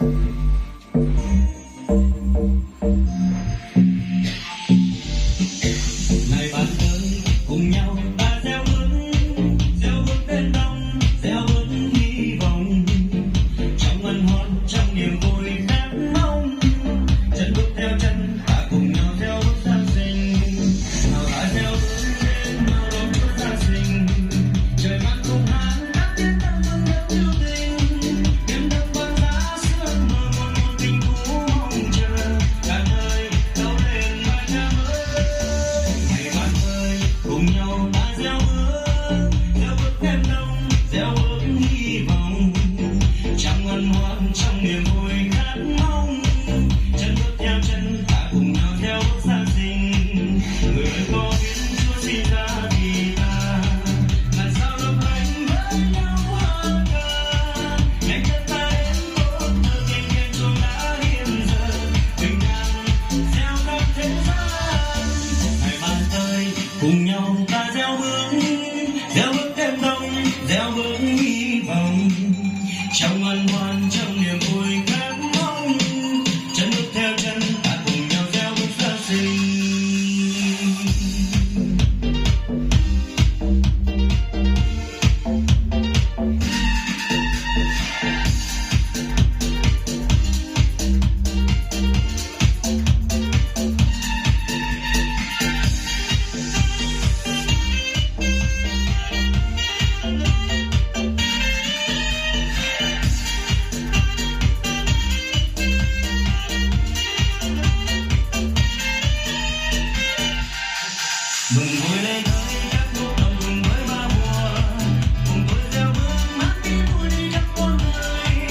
Này bạn ơi, cùng nhau ta gieo bước đến đông, gieo bước hy vọng, trong ân hoan, trong niềm vui khát mong, chân bước theo chân, ta cùng nhau theo bước Giáng sinh, nào ta gieo bước đến nào đón bước Giáng sinh, trời mát cùng hát các tiếng ta mừng nhau yêu tình, đêm đông vang giá sương mơ một tình cũ mong chờ, cả đời đâu lên bài ca mới. Này bạn ơi, cùng nhau ta gieo bước thêm đông, gieo bước hy vọng, trong ân hoan, trong niềm vui khát mong, chân bước theo chân, ta cùng nhau theo bước Giáng sinh. Người ơi có biết Chúa sinh ra vì ta, làm sao lấp lánh với nhau hoa ca, ngày chân ta đến một thơ kinh nghiệm Chúa đã hiện giờ, bình an gieo khắp thế gian. Này bạn ơi, cùng nhau ta gieo bước thêm đông, gieo bước hy vọng, trong ân hoan, trong niềm vui khát mong, chân bước theo chân, ta cùng nhau gieo bước Giáng sinh. Mừng vui lên ơi các bố đồng cùng với ba mùa, cùng tôi gieo bước mát tí vui khắp muôn người,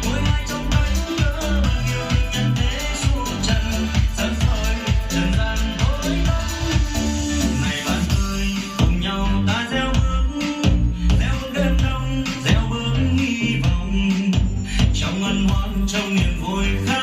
mỗi ngày trong cánh cửa bằng yêu thương nhân thế suốt trần, sân soi trần gian tối tăm. Này bạn ơi, cùng nhau ta gieo bước đến đông, gieo bước hy vọng, trong ân hoan, trong niềm vui khát